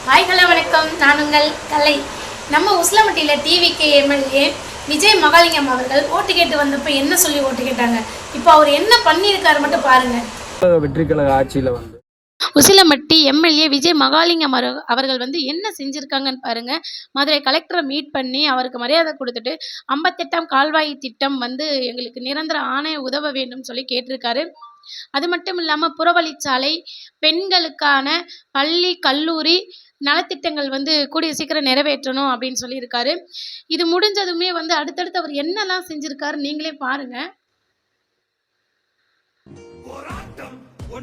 Hi hello வணக்கம். நான் உங்கள் கலை. நம்ம உசிலம்பட்டியில் டிவிகே எம்எல்ஏ விஜய் மகாலிங்கம் அவர்கள் ஓட்டு கேட்டு வந்தப்போ என்ன சொல்லி ஓட்டு கேட்டாங்க, இப்போ அவர் என்ன பண்ணியிருக்காரு மட்டும் பாருங்க. வெற்றி கழக ஆட்சியில் வந்து உசிலம்பட்டி எம்எல்ஏ விஜய் மகாலிங்கம் அவர்கள் வந்து என்ன செஞ்சுருக்காங்கன்னு பாருங்க. மதுரை கலெக்டரை மீட் பண்ணி அவருக்கு மரியாதை கொடுத்துட்டு 58ஆம் கால்வாய் திட்டம் வந்து எங்களுக்கு நிரந்தர ஆணைய உதவ வேண்டும் சொல்லி கேட்டிருக்காரு. அது மட்டும் இல்லாமல் புறவழிச்சாலை, பெண்களுக்கான பள்ளி கல்லூரி நலத்திட்டங்கள் வந்து கூடிய சீக்கிரம் நிறைவேற்றணும் அப்படின்னு சொல்லியிருக்காரு. இது முடிஞ்சதுமே வந்து அடுத்தடுத்து அவர் என்னெல்லாம் செஞ்சிருக்காரு நீங்களே பாருங்க.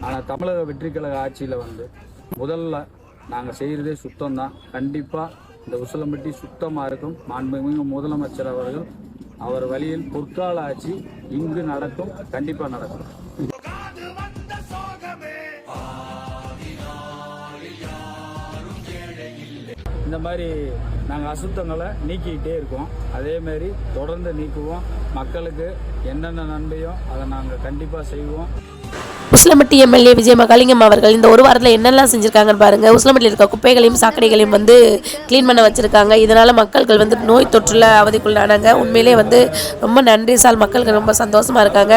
ஆனால் தமிழக வெற்றி கழக ஆட்சியில் வந்து முதல்ல நாங்கள் செய்கிறதே சுத்தம் தான். கண்டிப்பாக இந்த உசிலம்பட்டி சுத்தமாக இருக்கும். மாண்புமிகு முதலமைச்சர் அவர்கள் அவர் வழியில் பொற்கால ஆட்சி இங்கு நடக்கும், கண்டிப்பாக நடக்கும். இந்த மாதிரி நாங்கள் அசுத்தங்களை நீக்கிக்கிட்டே இருக்கோம். அதேமாரி தொடர்ந்து நீக்குவோம். மக்களுக்கு என்னென்ன நன்மையோ அதை நாங்கள் கண்டிப்பாக செய்வோம். உசிலம்பட்டி எம்எல்ஏ விஜய் மகாலிங்கம் அவர்கள் இந்த ஒரு வாரத்தில் என்னெல்லாம் செஞ்சுருக்காங்கன்னு பாருங்கள். உசிலம்பட்டியில் இருக்க குப்பைகளையும் சாக்கடைகளையும் வந்து க்ளீன் பண்ண வச்சுருக்காங்க. இதனால் மக்கள்கள் வந்து நோய் தொற்றில் அவதிக்குள்ளானாங்க. உண்மையிலே வந்து ரொம்ப நன்றி சார். மக்களுக்கு ரொம்ப சந்தோஷமாக இருக்காங்க.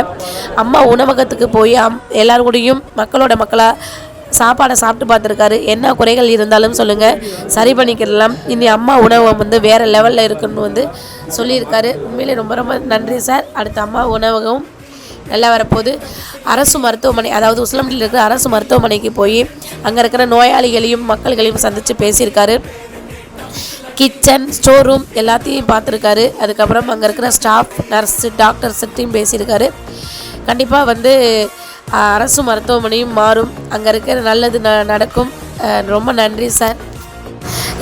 அம்மா உணவகத்துக்கு போய் எல்லாரும் கூடயும் மக்களோட மக்களாக சாப்பாடை சாப்பிட்டு பார்த்துருக்காரு. என்ன குறைகள் இருந்தாலும் சொல்லுங்கள், சரி பண்ணிக்கிடலாம். இனி அம்மா உணவகம் வந்து வேறு லெவலில் இருக்குன்னு வந்து சொல்லியிருக்காரு. உண்மையிலே ரொம்ப ரொம்ப நன்றி சார். அடுத்த அம்மா உணவகம் நல்லா வரப்போகுது. அரசு மருத்துவமனை, அதாவது உசிலம்பட்டியில் இருக்கிற அரசு மருத்துவமனைக்கு போய் அங்கே இருக்கிற நோயாளிகளையும் மக்கள்களையும் சந்தித்து பேசியிருக்காரு. கிச்சன், ஸ்டோர் ரூம் எல்லாத்தையும் பார்த்துருக்காரு. அதுக்கப்புறம் அங்கே இருக்கிற ஸ்டாஃப், நர்ஸு, டாக்டர்ஸ்கிட்டையும் பேசியிருக்காரு. கண்டிப்பாக வந்து அரசு மருத்துவமனையும் மாறும், அங்கே இருக்கிற நல்லது நடக்கும். ரொம்ப நன்றி சார்.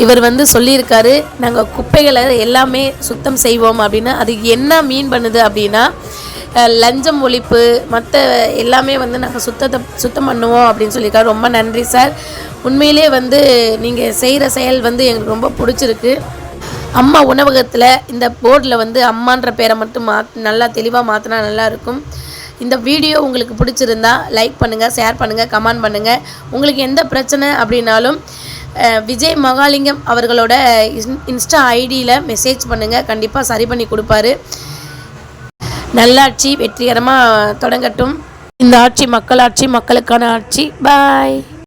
இவர் வந்து சொல்லியிருக்காரு, நாங்கள் குப்பைகளை எல்லாமே சுத்தம் செய்வோம் அப்படின்னு. அது என்ன மீன் பண்ணுது அப்படின்னா, லஞ்சம் ஒழிப்பு, மற்ற எல்லாமே வந்து நாங்கள் சுத்தம் பண்ணுவோம் அப்படின்னு சொல்லியிருக்காரு. ரொம்ப நன்றி சார். உண்மையிலே வந்து நீங்கள் செய்கிற செயல் வந்து எங்களுக்கு ரொம்ப பிடிச்சிருக்கு. அம்மா உணவகத்தில் இந்த போர்டில் வந்து அம்மான்ற பேரை மட்டும் நல்லா தெளிவாக மாற்றினா நல்லாயிருக்கும். இந்த வீடியோ உங்களுக்கு பிடிச்சிருந்தா லைக் பண்ணுங்கள், ஷேர் பண்ணுங்கள், கமெண்ட் பண்ணுங்கள். உங்களுக்கு எந்த பிரச்சனை அப்படின்னாலும் விஜய் மகாலிங்கம் அவர்களோட இன்ஸ்டா ஐடியில் மெசேஜ் பண்ணுங்கள். கண்டிப்பாக சரி பண்ணி கொடுப்பாரு. நல்லாட்சி வெற்றிகரமாக தொடங்கட்டும். இந்த ஆட்சி மக்களாட்சி, மக்களுக்கான ஆட்சி. பாய்.